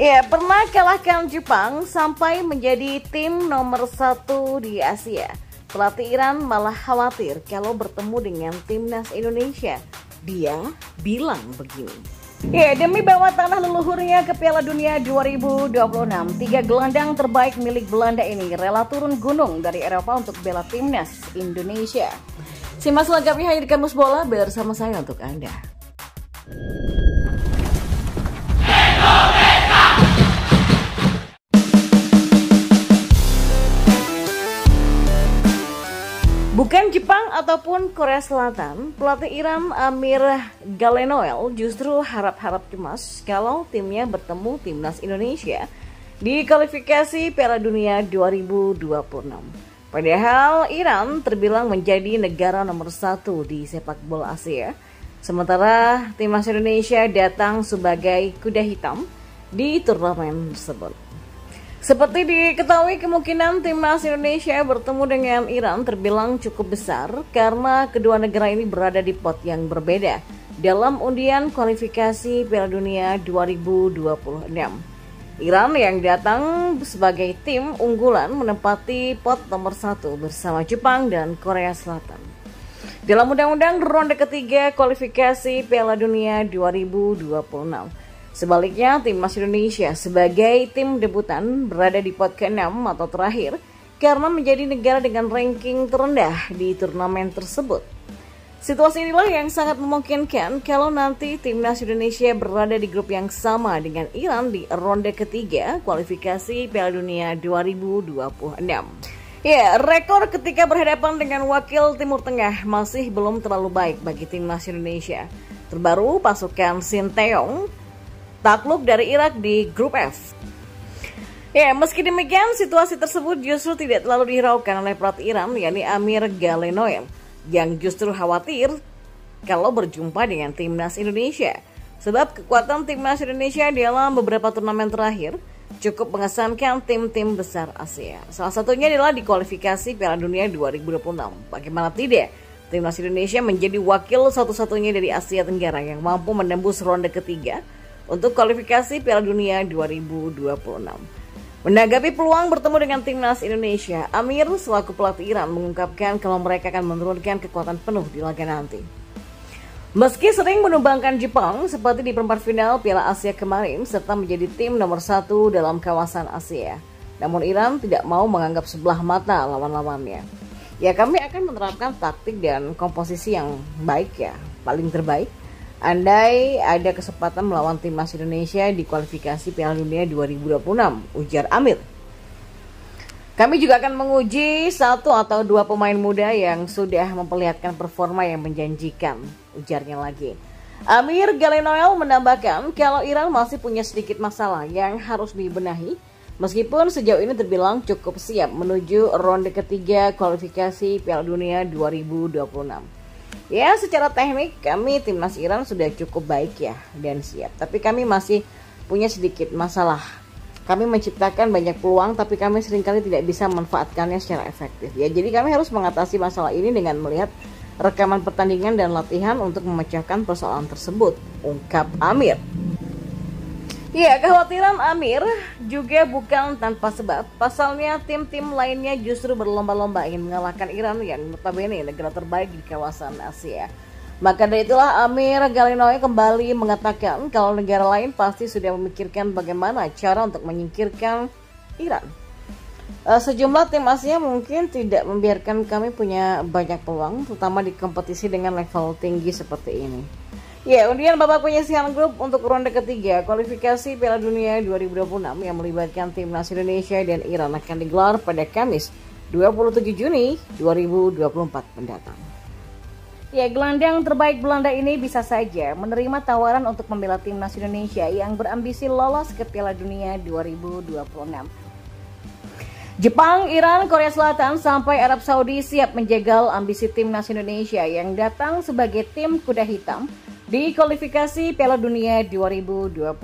Ya, pernah kalahkan Jepang sampai menjadi tim nomor 1 di Asia. Pelatih Iran malah khawatir kalau bertemu dengan timnas Indonesia. Dia bilang begini. Ya, demi bawa tanah leluhurnya ke Piala Dunia 2026, 3 gelandang terbaik milik Belanda ini rela turun gunung dari Eropa untuk bela timnas Indonesia. Simak selengkapnya hanya di Kamus Bola bersama saya untuk Anda. Bukan Jepang ataupun Korea Selatan, pelatih Iran Amir Galenoel justru harap-harap cemas kalau timnya bertemu timnas Indonesia di kualifikasi Piala Dunia 2026. Padahal Iran terbilang menjadi negara nomor 1 di sepak bola Asia, sementara timnas Indonesia datang sebagai kuda hitam di turnamen tersebut. Seperti diketahui, kemungkinan timnas Indonesia bertemu dengan Iran terbilang cukup besar karena kedua negara ini berada di pot yang berbeda dalam undian kualifikasi Piala Dunia 2026. Iran yang datang sebagai tim unggulan menempati pot nomor 1 bersama Jepang dan Korea Selatan. Dalam undang-undang ronde ketiga kualifikasi Piala Dunia 2026. Sebaliknya, timnas Indonesia sebagai tim debutan berada di pot ke-6 atau terakhir karena menjadi negara dengan ranking terendah di turnamen tersebut. Situasi inilah yang sangat memungkinkan kalau nanti timnas Indonesia berada di grup yang sama dengan Iran di ronde ketiga kualifikasi Piala Dunia 2026. Ya, rekor ketika berhadapan dengan wakil Timur Tengah masih belum terlalu baik bagi timnas Indonesia. Terbaru pasukan Sinteyong takluk dari Irak di grup F. Ya, meski demikian situasi tersebut justru tidak terlalu dihiraukan oleh pelatih Iran, yakni Amir Galenoel, yang justru khawatir kalau berjumpa dengan timnas Indonesia. Sebab kekuatan timnas Indonesia dalam beberapa turnamen terakhir cukup mengesankan tim-tim besar Asia. Salah satunya adalah di kualifikasi Piala Dunia 2026. Bagaimana tidak, timnas Indonesia menjadi wakil satu-satunya dari Asia Tenggara yang mampu menembus ronde ketiga untuk kualifikasi Piala Dunia 2026. Menanggapi peluang bertemu dengan timnas Indonesia, Amir selaku pelatih Iran mengungkapkan kalau mereka akan menurunkan kekuatan penuh di laga nanti. Meski sering menumbangkan Jepang seperti di perempat final Piala Asia kemarin serta menjadi tim nomor 1 dalam kawasan Asia, namun Iran tidak mau menganggap sebelah mata lawan-lawannya. Ya, kami akan menerapkan taktik dan komposisi yang baik ya, paling terbaik. Andai ada kesempatan melawan timnas Indonesia di kualifikasi Piala Dunia 2026, ujar Amir. Kami juga akan menguji 1 atau 2 pemain muda yang sudah memperlihatkan performa yang menjanjikan, ujarnya lagi. Amir Galenoel menambahkan kalau Iran masih punya sedikit masalah yang harus dibenahi, meskipun sejauh ini terbilang cukup siap menuju ronde ketiga kualifikasi Piala Dunia 2026. Ya, secara teknik kami timnas Iran sudah cukup baik ya dan siap. Tapi kami masih punya sedikit masalah. Kami menciptakan banyak peluang tapi kami seringkali tidak bisa memanfaatkannya secara efektif. Ya, jadi kami harus mengatasi masalah ini dengan melihat rekaman pertandingan dan latihan untuk memecahkan persoalan tersebut, ungkap Amir. Ya, kekhawatiran Amir juga bukan tanpa sebab. Pasalnya tim-tim lainnya justru berlomba-lomba ingin mengalahkan Iran yang notabene negara terbaik di kawasan Asia. Maka dari itulah Amir Galenoel kembali mengatakan kalau negara lain pasti sudah memikirkan bagaimana cara untuk menyingkirkan Iran. Sejumlah tim Asia mungkin tidak membiarkan kami punya banyak peluang, terutama di kompetisi dengan level tinggi seperti ini. Ya, undian babak penyisihan grup untuk ronde ketiga kualifikasi Piala Dunia 2026 yang melibatkan timnas Indonesia dan Iran akan digelar pada Kamis 27 Juni 2024 mendatang. Ya, gelandang terbaik Belanda ini bisa saja menerima tawaran untuk membela timnas Indonesia yang berambisi lolos ke Piala Dunia 2026. Jepang, Iran, Korea Selatan, sampai Arab Saudi siap menjegal ambisi timnas Indonesia yang datang sebagai tim kuda hitam di kualifikasi Piala Dunia 2026.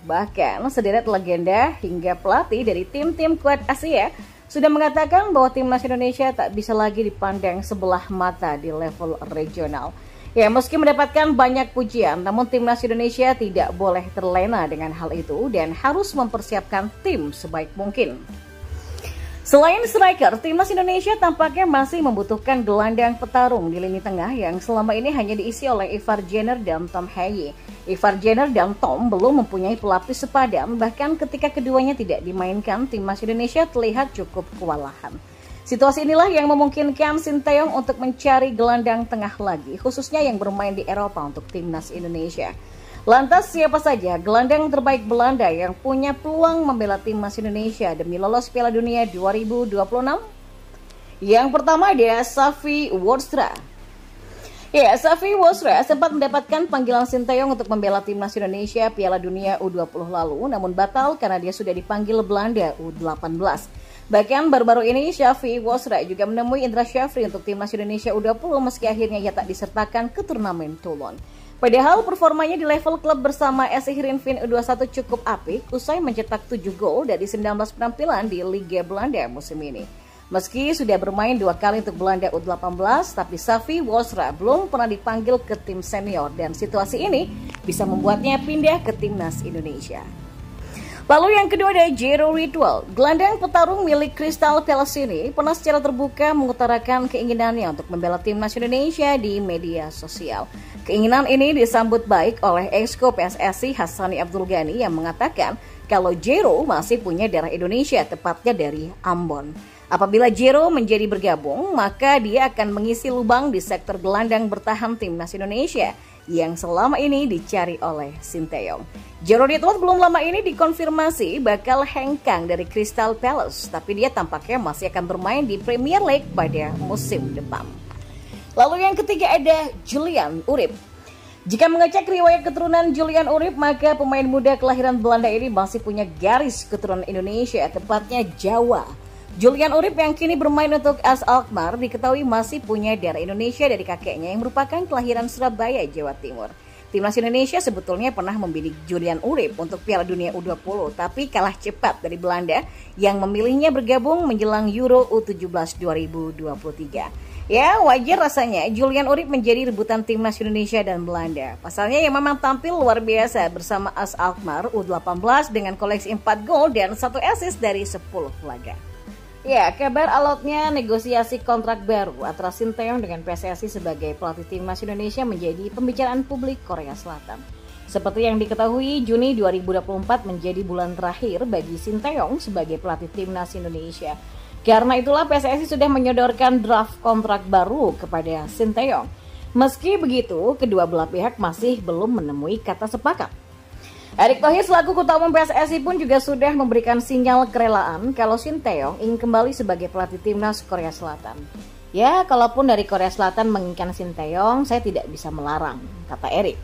Bahkan sederet legenda hingga pelatih dari tim-tim kuat Asia sudah mengatakan bahwa timnas Indonesia tak bisa lagi dipandang sebelah mata di level regional. Ya, meski mendapatkan banyak pujian, namun timnas Indonesia tidak boleh terlena dengan hal itu dan harus mempersiapkan tim sebaik mungkin. Selain striker, timnas Indonesia tampaknya masih membutuhkan gelandang petarung di lini tengah yang selama ini hanya diisi oleh Ivar Jenner dan Tom Haye. Ivar Jenner dan Tom belum mempunyai pelapis sepadan, bahkan ketika keduanya tidak dimainkan, timnas Indonesia terlihat cukup kewalahan. Situasi inilah yang memungkinkan Sinteyong untuk mencari gelandang tengah lagi, khususnya yang bermain di Eropa untuk timnas Indonesia. Lantas siapa saja gelandang terbaik Belanda yang punya peluang membela timnas Indonesia demi lolos Piala Dunia 2026? Yang pertama ada Xavi Wojtra. Ya, Xavi Wojtra sempat mendapatkan panggilan Sinteyong untuk membela timnas Indonesia Piala Dunia U20 lalu, namun batal karena dia sudah dipanggil Belanda U18. Bahkan baru-baru ini Xavi Wojtra juga menemui Indra Syafri untuk timnas Indonesia U20 meski akhirnya ia tak disertakan ke turnamen Toulon. Padahal performanya di level klub bersama SC Heerenveen U21 cukup apik usai mencetak 7 gol dari 19 penampilan di Liga Belanda musim ini. Meski sudah bermain 2 kali untuk Belanda U18, tapi Xavi Wojtra belum pernah dipanggil ke tim senior dan situasi ini bisa membuatnya pindah ke timnas Indonesia. Lalu yang kedua ada Jero Ridwell. Gelandang petarung milik Crystal Palace ini pernah secara terbuka mengutarakan keinginannya untuk membela timnas Indonesia di media sosial. Keinginan ini disambut baik oleh Exco PSSI Hassani Abdul Ghani yang mengatakan kalau Jero masih punya darah Indonesia, tepatnya dari Ambon. Apabila Jero menjadi bergabung, maka dia akan mengisi lubang di sektor gelandang bertahan timnas Indonesia yang selama ini dicari oleh Sinteyong. Jero Ridwell belum lama ini dikonfirmasi bakal hengkang dari Crystal Palace, tapi dia tampaknya masih akan bermain di Premier League pada musim depan. Lalu yang ketiga ada Julian Urip. Jika mengecek riwayat keturunan Julian Urip, maka pemain muda kelahiran Belanda ini masih punya garis keturunan Indonesia, tepatnya Jawa. Julian Urip yang kini bermain untuk AS Alkmaar diketahui masih punya darah Indonesia dari kakeknya yang merupakan kelahiran Surabaya, Jawa Timur. Timnas Indonesia sebetulnya pernah membidik Julian Urip untuk Piala Dunia U20, tapi kalah cepat dari Belanda yang memilihnya bergabung menjelang Euro U17 2023. Ya, wajar rasanya Julian Urip menjadi rebutan timnas Indonesia dan Belanda. Pasalnya yang memang tampil luar biasa bersama AS Alkmaar U18 dengan koleksi 4 gol dan 1 assist dari 10 laga. Ya, kabar alotnya negosiasi kontrak baru antara Sinteyong dengan PSSI sebagai pelatih timnas Indonesia menjadi pembicaraan publik Korea Selatan. Seperti yang diketahui, Juni 2024 menjadi bulan terakhir bagi Sinteyong sebagai pelatih timnas Indonesia. Karena itulah PSSI sudah menyodorkan draft kontrak baru kepada Sinteyong. Meski begitu, kedua belah pihak masih belum menemui kata sepakat. Erick Thohir selaku Ketua Umum PSSI pun juga sudah memberikan sinyal kerelaan kalau Sinteyong ingin kembali sebagai pelatih timnas Korea Selatan. Ya, kalaupun dari Korea Selatan menginginkan Sinteyong, saya tidak bisa melarang, kata Erick.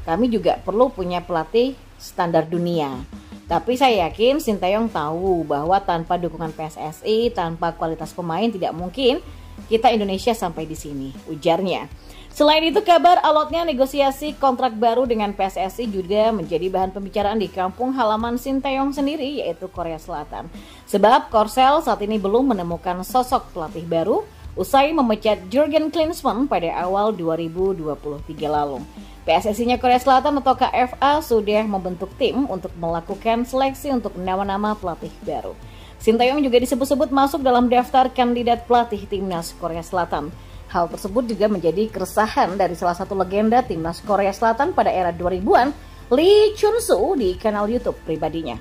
Kami juga perlu punya pelatih standar dunia. Tapi saya yakin Sinteyong tahu bahwa tanpa dukungan PSSI, tanpa kualitas pemain tidak mungkin kita Indonesia sampai di sini, ujarnya. Selain itu, kabar alotnya negosiasi kontrak baru dengan PSSI juga menjadi bahan pembicaraan di kampung halaman Sinteyong sendiri, yaitu Korea Selatan. Sebab Korsel saat ini belum menemukan sosok pelatih baru usai memecat Jurgen Klinsmann pada awal 2023 lalu. PSSI-nya Korea Selatan atau KFA sudah membentuk tim untuk melakukan seleksi untuk nama-nama pelatih baru. Sinteyong juga disebut-sebut masuk dalam daftar kandidat pelatih timnas Korea Selatan. Hal tersebut juga menjadi keresahan dari salah satu legenda timnas Korea Selatan pada era 2000-an, Lee Chun-soo di kanal YouTube pribadinya.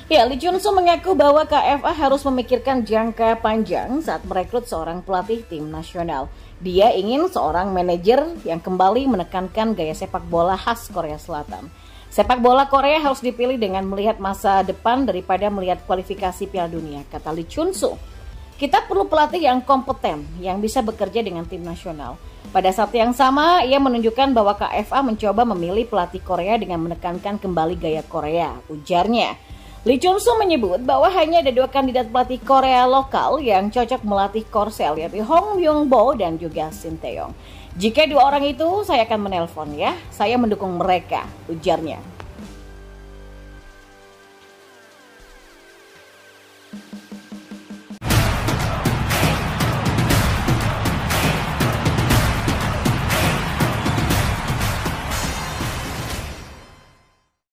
Ya, Lee Chun-soo mengaku bahwa KFA harus memikirkan jangka panjang saat merekrut seorang pelatih tim nasional. Dia ingin seorang manajer yang kembali menekankan gaya sepak bola khas Korea Selatan. Sepak bola Korea harus dipilih dengan melihat masa depan daripada melihat kualifikasi Piala Dunia, kata Lee Chun-soo. Kita perlu pelatih yang kompeten, yang bisa bekerja dengan tim nasional. Pada saat yang sama, ia menunjukkan bahwa KFA mencoba memilih pelatih Korea dengan menekankan kembali gaya Korea, ujarnya. Lee Chun-soo menyebut bahwa hanya ada 2 kandidat pelatih Korea lokal yang cocok melatih Korsel, yaitu Hong Myung-bo dan juga Sinteyong. Jika 2 orang itu, saya akan menelpon ya, saya mendukung mereka, ujarnya.